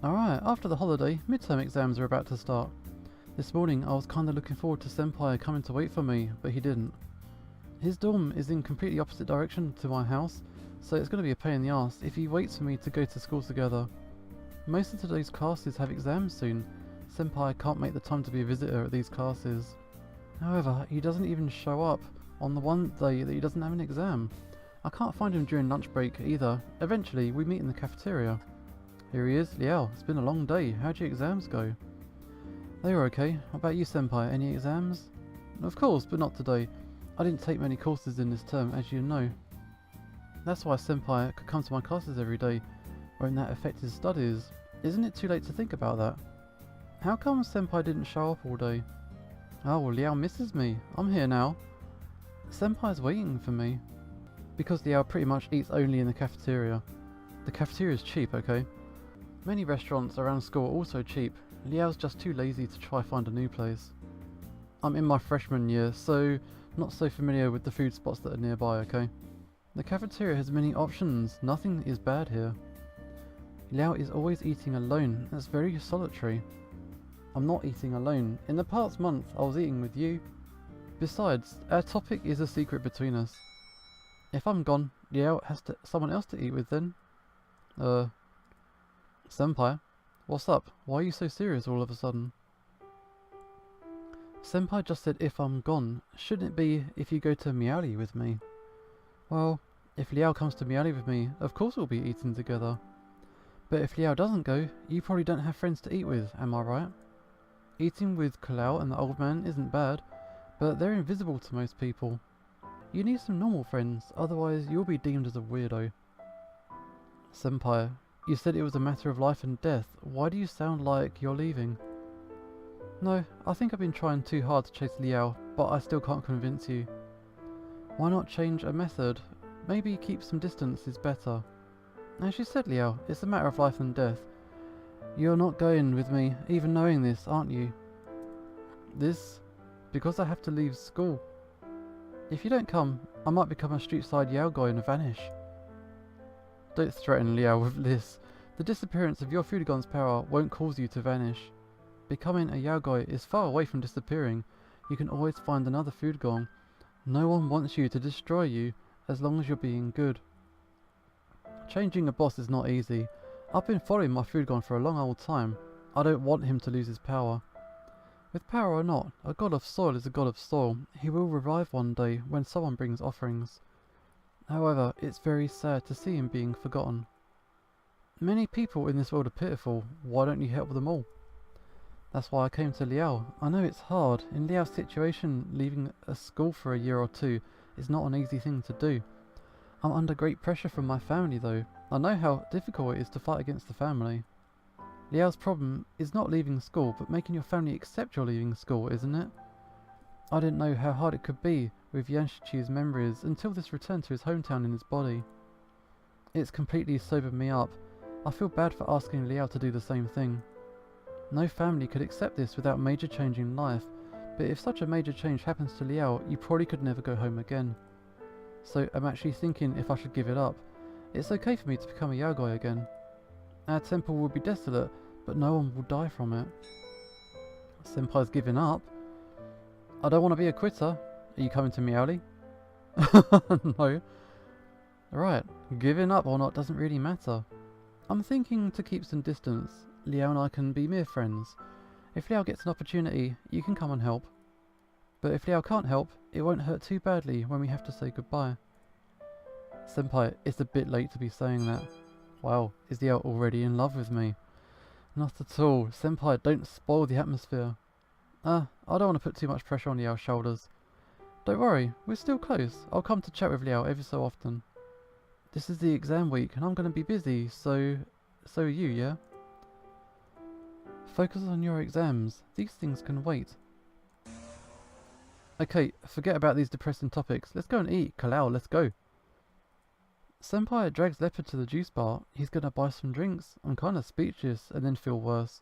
Alright, after the holiday, midterm exams are about to start. This morning I was kinda looking forward to Senpai coming to wait for me, but he didn't. His dorm is in completely opposite direction to my house, so it's gonna be a pain in the ass if he waits for me to go to school together. Most of today's classes have exams soon. Senpai can't make the time to be a visitor at these classes. However, he doesn't even show up on the one day that he doesn't have an exam. I can't find him during lunch break either. Eventually, we meet in the cafeteria. Here he is. Liao, it's been a long day. How'd your exams go? They were okay. What about you, Senpai? Any exams? Of course, but not today. I didn't take many courses in this term, as you know. That's why Senpai could come to my classes every day. Won't that affect his studies? Isn't it too late to think about that? How come Senpai didn't show up all day? Oh, well, Liao misses me. I'm here now. Senpai's waiting for me. Because Liao pretty much eats only in the cafeteria. The cafeteria is cheap, okay? Many restaurants around school are also cheap. Liao's just too lazy to try find a new place. I'm in my freshman year, so not so familiar with the food spots that are nearby, okay? The cafeteria has many options. Nothing is bad here. Liao is always eating alone. That's very solitary. I'm not eating alone. In the past month, I was eating with you. Besides, our topic is a secret between us. If I'm gone, Liao has someone else to eat with then. Senpai, what's up? Why are you so serious all of a sudden? Senpai just said if I'm gone. Shouldn't it be if you go to Miaoli with me? Well, if Liao comes to Miaoli with me, of course we'll be eating together. But if Liao doesn't go, you probably don't have friends to eat with, am I right? Eating with Kalau and the old man isn't bad, but they're invisible to most people. You need some normal friends, otherwise you'll be deemed as a weirdo. Senpai, you said it was a matter of life and death. Why do you sound like you're leaving? No, I think I've been trying too hard to chase Liao, but I still can't convince you. Why not change a method? Maybe keep some distance is better. As you said, Liao, it's a matter of life and death. You're not going with me, even knowing this, aren't you? This? Because I have to leave school. If you don't come, I might become a street side Yao guy and vanish. Don't threaten Liao with this. The disappearance of your Fudogon's power won't cause you to vanish. Becoming a Yao guy is far away from disappearing. You can always find another Fudogon. No one wants you to destroy you, as long as you're being good. Changing a boss is not easy. I've been following my Fudogon for a long old time. I don't want him to lose his power. With power or not, a god of soil is a god of soil. He will revive one day when someone brings offerings. However, it's very sad to see him being forgotten. Many people in this world are pitiful. Why don't you help them all? That's why I came to Liao. I know it's hard. In Liao's situation, leaving a school for a year or two is not an easy thing to do. I'm under great pressure from my family though. I know how difficult it is to fight against the family. Liao's problem is not leaving school, but making your family accept you're leaving school, isn't it? I didn't know how hard it could be with Yanshichi's memories until this returned to his hometown in his body. It's completely sobered me up. I feel bad for asking Liao to do the same thing. No family could accept this without major change in life, but if such a major change happens to Liao, you probably could never go home again. So I'm actually thinking if I should give it up. It's okay for me to become a Yaogoi again. Our temple will be desolate, but no one will die from it. Senpai's giving up? I don't want to be a quitter. Are you coming to Miaoli? No. Right, giving up or not doesn't really matter. I'm thinking to keep some distance. Liao and I can be mere friends. If Liao gets an opportunity, you can come and help. But if Liao can't help, it won't hurt too badly when we have to say goodbye. Senpai, it's a bit late to be saying that. Wow, is Liao already in love with me? Not at all. Senpai, don't spoil the atmosphere. I don't want to put too much pressure on Liao's shoulders. Don't worry, we're still close. I'll come to chat with Liao every so often. This is the exam week and I'm going to be busy, so are you, yeah? Focus on your exams. These things can wait. Okay, forget about these depressing topics. Let's go and eat. Kalau, let's go. Senpai drags Leopard to the juice bar. He's gonna buy some drinks. I'm kinda speechless and then feel worse.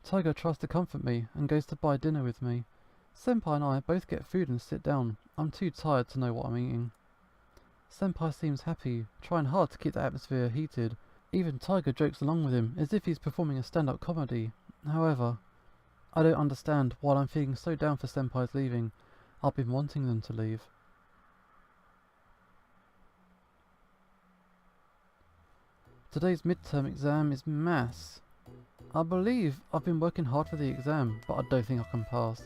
Tiger tries to comfort me and goes to buy dinner with me. Senpai and I both get food and sit down. I'm too tired to know what I'm eating. Senpai seems happy, trying hard to keep the atmosphere heated, Even Tiger jokes along with him, as if he's performing a stand-up comedy. However, I don't understand why I'm feeling so down for Senpai's leaving. I've been wanting them to leave. Today's midterm exam is maths. I believe I've been working hard for the exam, but I don't think I can pass.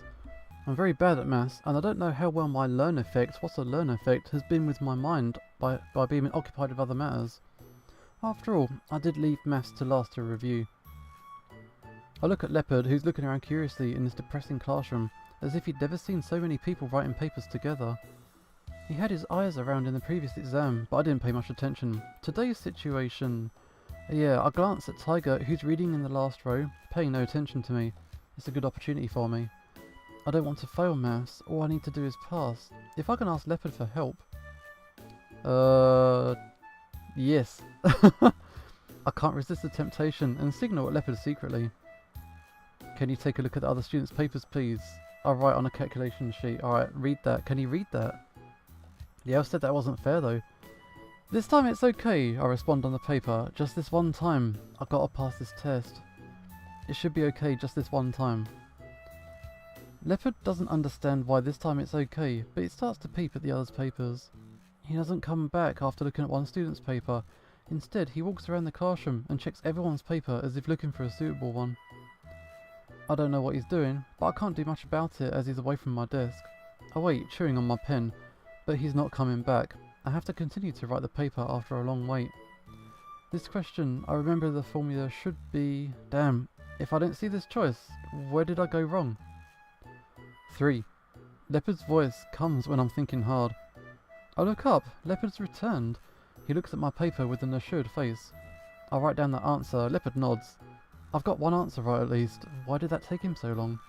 I'm very bad at maths, and I don't know how well my learn effect, what's a learn effect, has been with my mind by being occupied with other matters. After all, I did leave maths to last to review. I look at Leopard, who's looking around curiously in this depressing classroom, as if he'd never seen so many people writing papers together. He had his eyes around in the previous exam, but I didn't pay much attention. Today's situation... Yeah, I glance at Tiger, who's reading in the last row, paying no attention to me. It's a good opportunity for me. I don't want to fail maths, all I need to do is pass. If I can ask Leopard for help... Yes. I can't resist the temptation and signal at Leopard secretly. Can you take a look at the other students' papers, please? I'll write on a calculation sheet. Alright, read that. Can you read that? Yeah, I said that wasn't fair though. This time it's okay, I respond on the paper. Just this one time. I gotta pass this test. It should be okay just this one time. Leopard doesn't understand why this time it's okay, but he starts to peep at the others' papers. He doesn't come back after looking at one student's paper. Instead, he walks around the classroom and checks everyone's paper as if looking for a suitable one. I don't know what he's doing, but I can't do much about it as he's away from my desk. I wait, chewing on my pen, but he's not coming back. I have to continue to write the paper after a long wait. This question, I remember the formula should be... Damn, if I don't see this choice, where did I go wrong? 3. Leopard's voice comes when I'm thinking hard. I look up, Leopard's returned. He looks at my paper with an assured face. I write down the answer, Leopard nods. I've got one answer right at least. Why did that take him so long?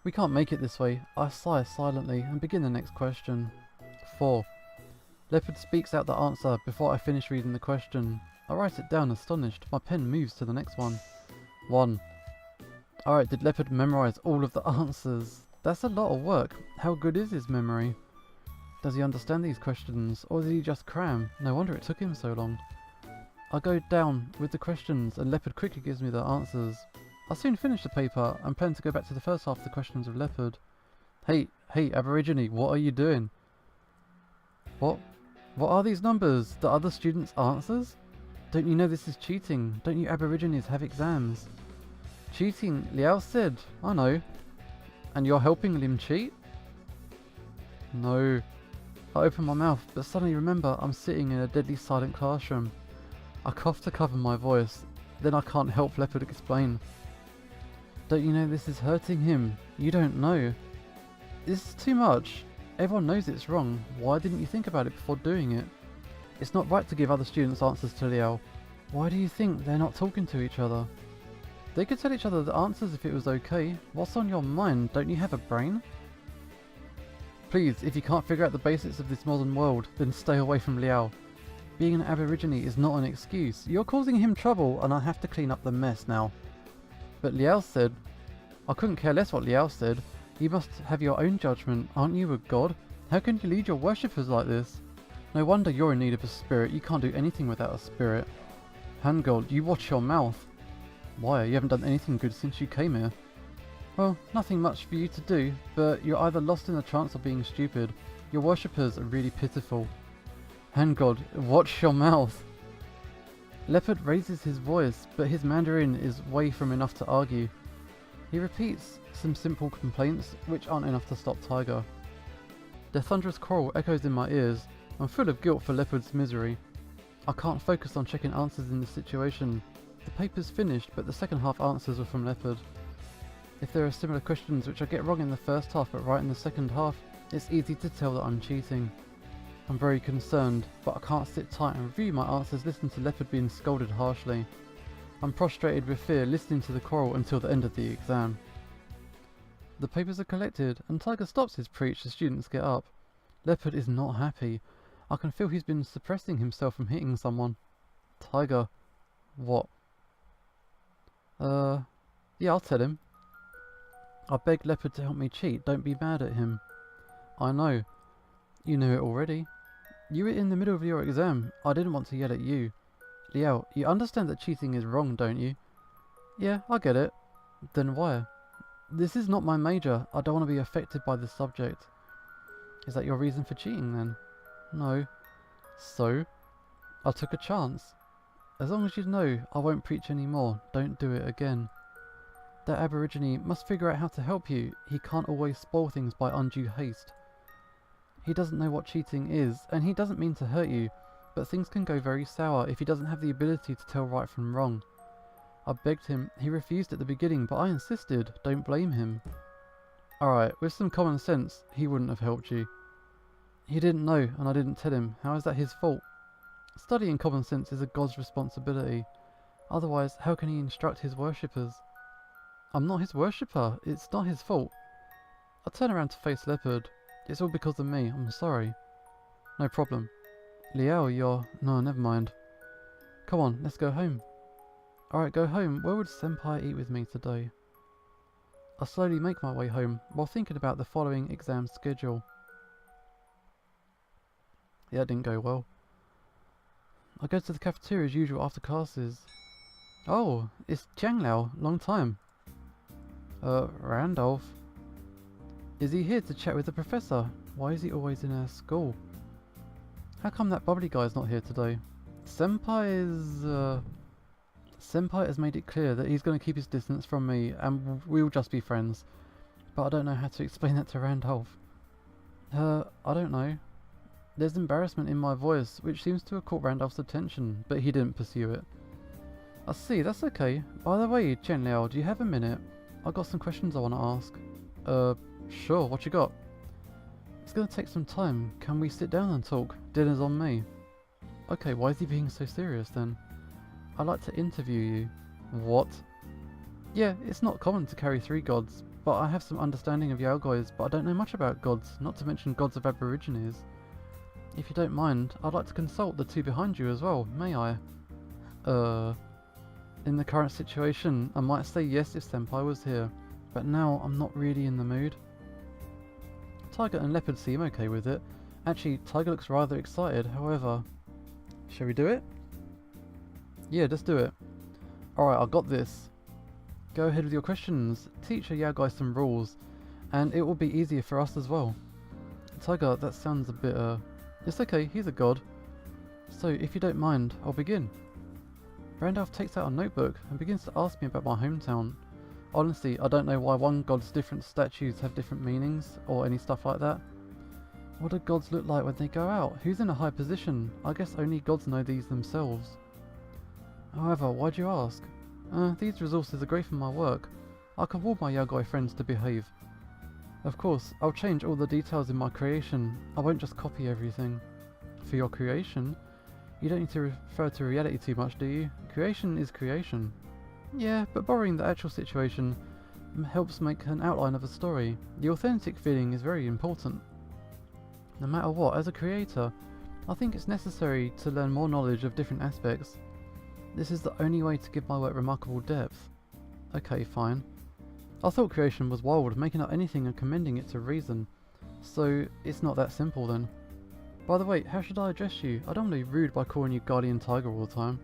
We can't make it this way. I sigh silently and begin the next question. 4. Leopard speaks out the answer before I finish reading the question. I write it down astonished. My pen moves to the next one. 1. Alright, did Leopard memorize all of the answers? That's a lot of work. How good is his memory? Does he understand these questions, or did he just cram? No wonder it took him so long. I go down with the questions and Leopard quickly gives me the answers. I soon finish the paper and plan to go back to the first half of the questions with Leopard. Hey, Aborigine, what are you doing? What are these numbers? The other students' answers? Don't you know this is cheating? Don't you Aborigines have exams? Cheating, Liao said. I know. And you're helping Lim cheat? No. I open my mouth, but suddenly remember I'm sitting in a deadly silent classroom. I cough to cover my voice, then I can't help Leopard explain. Don't you know this is hurting him? You don't know. This is too much. Everyone knows it's wrong. Why didn't you think about it before doing it? It's not right to give other students answers to Liao. Why do you think they're not talking to each other? They could tell each other the answers if it was okay. What's on your mind? Don't you have a brain? Please, if you can't figure out the basics of this modern world, then stay away from Liao. Being an Aborigine is not an excuse. You're causing him trouble and I have to clean up the mess now. But Liao said... I couldn't care less what Liao said. You must have your own judgment. Aren't you a god? How can you lead your worshippers like this? No wonder you're in need of a spirit. You can't do anything without a spirit. Handgold, you watch your mouth. Why? You haven't done anything good since you came here. Well, nothing much for you to do, but you're either lost in the trance or being stupid. Your worshippers are really pitiful. Handgod, watch your mouth! Leopard raises his voice, but his Mandarin is way from enough to argue. He repeats some simple complaints, which aren't enough to stop Tiger. Their thunderous quarrel echoes in my ears. I'm full of guilt for Leopard's misery. I can't focus on checking answers in this situation. The paper's finished, but the second half answers are from Leopard. If there are similar questions which I get wrong in the first half but right in the second half, it's easy to tell that I'm cheating. I'm very concerned, but I can't sit tight and review my answers listening to Leopard being scolded harshly. I'm prostrated with fear listening to the quarrel until the end of the exam. The papers are collected and Tiger stops his preach as students get up. Leopard is not happy. I can feel he's been suppressing himself from hitting someone. Tiger. What? Yeah, I'll tell him. I begged Leopard to help me cheat, don't be mad at him. I know. You knew it already. You were in the middle of your exam. I didn't want to yell at you. Liao, you understand that cheating is wrong, don't you? Yeah, I get it. Then why? This is not my major. I don't want to be affected by this subject. Is that your reason for cheating then? No. So? I took a chance. As long as you know I won't preach anymore, don't do it again. That Aborigine must figure out how to help you. He can't always spoil things by undue haste. He doesn't know what cheating is, and he doesn't mean to hurt you, but things can go very sour if he doesn't have the ability to tell right from wrong. I begged him. He refused at the beginning, but I insisted. Don't blame him. Alright, with some common sense, he wouldn't have helped you. He didn't know, and I didn't tell him. How is that his fault? Studying common sense is a god's responsibility. Otherwise, how can he instruct his worshippers? I'm not his worshipper. It's not his fault. I turn around to face Leopard. It's all because of me. I'm sorry. No problem. Liao, you're... No, never mind. Come on, let's go home. Alright, go home. Where would Senpai eat with me today? I slowly make my way home, while thinking about the following exam schedule. Yeah, that didn't go well. I go to the cafeteria as usual after classes. Oh, it's Jianglao. Long time. Randolph. Is he here to chat with the professor? Why is he always in our school? How come that bubbly guy's not here today? Senpai has made it clear that he's going to keep his distance from me and we'll just be friends. But I don't know how to explain that to Randolph. I don't know. There's embarrassment in my voice, which seems to have caught Randolph's attention, but he didn't pursue it. I see, that's okay. By the way, Chen Liao, do you have a minute? I've got some questions I want to ask. Sure, what you got? It's going to take some time. Can we sit down and talk? Dinner's on me. Okay, why is he being so serious then? I'd like to interview you. What? Yeah, it's not common to carry 3 gods, but I have some understanding of Yaoguais, but I don't know much about gods, not to mention gods of Aborigines. If you don't mind, I'd like to consult the 2 behind you as well, may I? In the current situation, I might say yes if Senpai was here, but now I'm not really in the mood. Tiger and Leopard seem okay with it. Actually, Tiger looks rather excited, however... Shall we do it? Yeah, let's do it. Alright, I got this. Go ahead with your questions. Teach a Yao guy some rules, and it will be easier for us as well. Tiger, that sounds a bit, It's okay, he's a god. So, if you don't mind, I'll begin. Randolph takes out a notebook and begins to ask me about my hometown. Honestly, I don't know why one god's different statues have different meanings, or any stuff like that. What do gods look like when they go out? Who's in a high position? I guess only gods know these themselves. However, why'd you ask? These resources are great for my work. I can warn my Yaoi friends to behave. Of course, I'll change all the details in my creation. I won't just copy everything. For your creation? You don't need to refer to reality too much, do you? Creation is creation. Yeah, but borrowing the actual situation helps make an outline of a story. The authentic feeling is very important. No matter what, as a creator, I think it's necessary to learn more knowledge of different aspects. This is the only way to give my work remarkable depth. Okay, fine. I thought creation was wild, making up anything and commending it to reason. So, it's not that simple then. By the way, how should I address you? I don't want to be rude by calling you Guardian Tiger all the time.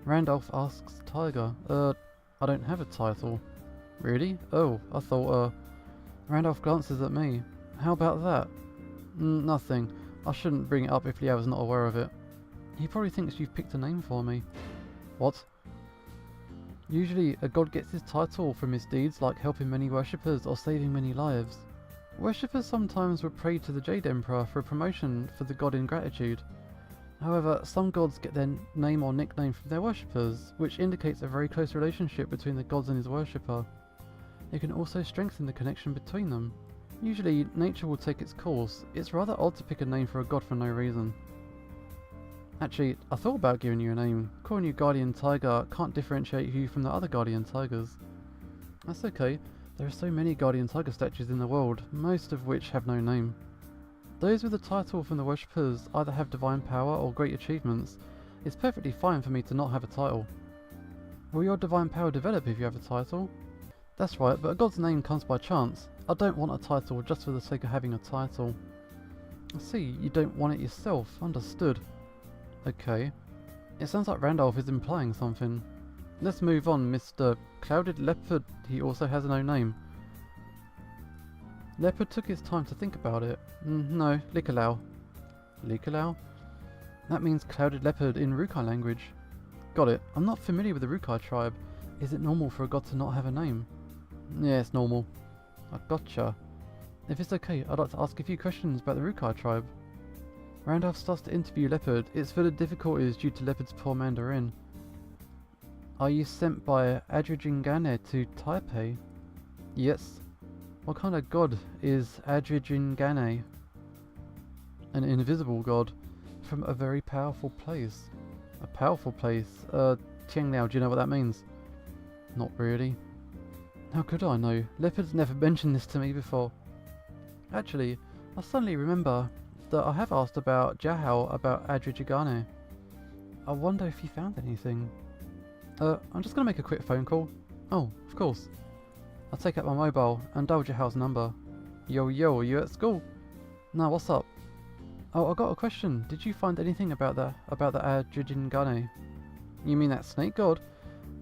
Randolph asks Tiger. I don't have a title. Really? Oh, I thought, Randolph glances at me. How about that? Nothing. I shouldn't bring it up if Liao is not aware of it. He probably thinks you've picked a name for me. What? Usually, a god gets his title from his deeds like helping many worshippers or saving many lives. Worshippers sometimes would pray to the Jade Emperor for a promotion for the god in gratitude. However, some gods get their name or nickname from their worshippers, which indicates a very close relationship between the gods and his worshipper. It can also strengthen the connection between them. Usually, nature will take its course. It's rather odd to pick a name for a god for no reason. Actually, I thought about giving you a name. Calling you Guardian Tiger can't differentiate you from the other Guardian Tigers. That's okay. There are so many Guardian Tiger statues in the world, most of which have no name. Those with a title from the worshippers either have divine power or great achievements. It's perfectly fine for me to not have a title. Will your divine power develop if you have a title? That's right, but a god's name comes by chance. I don't want a title just for the sake of having a title. I see, you don't want it yourself. Understood. Okay. It sounds like Randolph is implying something. Let's move on, Mr. Clouded Leopard. He also has no name. Leopard took his time to think about it. No, Likalau. Likalau? That means Clouded Leopard in Rukai language. Got it. I'm not familiar with the Rukai tribe. Is it normal for a god to not have a name? Yeah, it's normal. I gotcha. If it's okay, I'd like to ask a few questions about the Rukai tribe. Randolph starts to interview Leopard. It's full of difficulties due to Leopard's poor Mandarin. Are you sent by Adrijingane to Taipei? Yes. What kind of god is Adrijingane? An invisible god from a very powerful place. A powerful place? Tiangliao, do you know what that means? Not really. How could I know? Leopard's never mentioned this to me before. Actually, I suddenly remember that I have asked about Jahao about Adrijigane. I wonder if he found anything. I'm just gonna make a quick phone call. Oh, of course. I'll take out my mobile and dial Jahao's number. Yo, are you at school? No, what's up? Oh, I got a question. Did you find anything about the Adrijigane? You mean that snake god?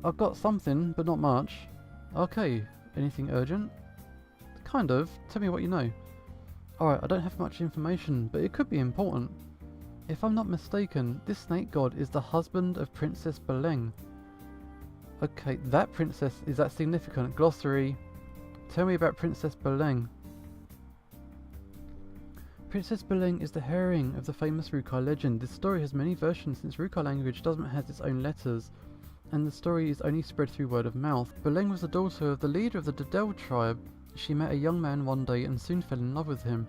I've got something, but not much. Okay, anything urgent? Kind of. Tell me what you know. Alright, I don't have much information, but it could be important. If I'm not mistaken, this snake god is the husband of Princess Beleng. Okay, that princess, is that significant? Glossary. Tell me about Princess Beleng. Princess Beleng is the heroine of the famous Rukai legend. This story has many versions since Rukai language doesn't have its own letters, and the story is only spread through word of mouth. Beleng was the daughter of the leader of the Dedel tribe. She met a young man one day and soon fell in love with him.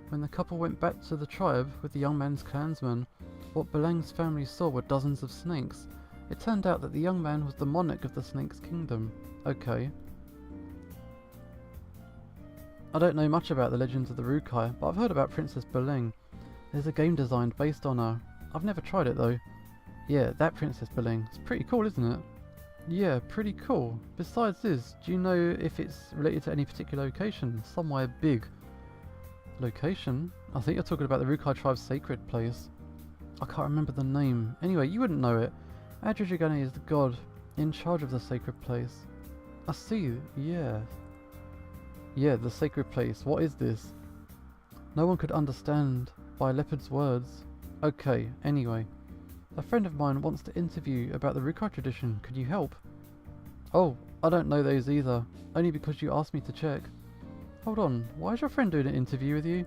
When the couple went back to the tribe with the young man's clansmen, what Beleng's family saw were dozens of snakes. It turned out that the young man was the monarch of the Snake's Kingdom. Okay. I don't know much about the legends of the Rukai, but I've heard about Princess Beleng. There's a game designed based on her. I've never tried it though. Yeah, that Princess Beleng. It's pretty cool, isn't it? Yeah, pretty cool. Besides this, do you know if it's related to any particular location? Somewhere big. Location? I think you're talking about the Rukai tribe's sacred place. I can't remember the name. Anyway, you wouldn't know it. Adrijigane is the god in charge of the sacred place. I see, yeah. Yeah, the sacred place. What is this? No one could understand by Leopard's words. Okay, anyway. A friend of mine wants to interview about the Rukai tradition. Could you help? Oh, I don't know those either. Only because you asked me to check. Hold on, why is your friend doing an interview with you?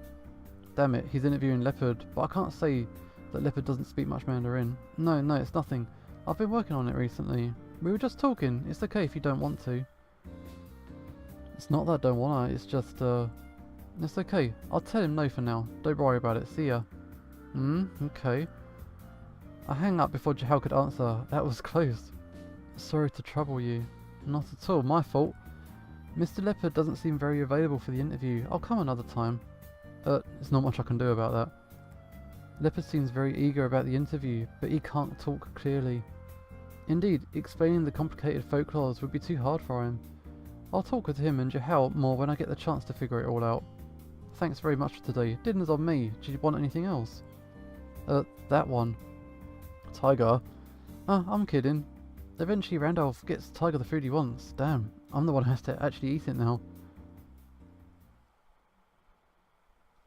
Damn it, he's interviewing Leopard, but I can't say that Leopard doesn't speak much Mandarin. No, it's nothing. I've been working on it recently. We were just talking. It's okay if you don't want to. It's not that I don't want to, it's just, it's okay. I'll tell him no for now. Don't worry about it. See ya. Okay. I hang up before Jahao could answer. That was close. Sorry to trouble you. Not at all. My fault. Mr. Leopard doesn't seem very available for the interview. I'll come another time. There's not much I can do about that. Leopard seems very eager about the interview, but he can't talk clearly. Indeed, explaining the complicated folklores would be too hard for him. I'll talk with him and Jahao more when I get the chance to figure it all out. Thanks very much for today. Dinner's on me. Do you want anything else? That one. Tiger? I'm kidding. Eventually Randolph gets Tiger the food he wants. Damn, I'm the one who has to actually eat it now.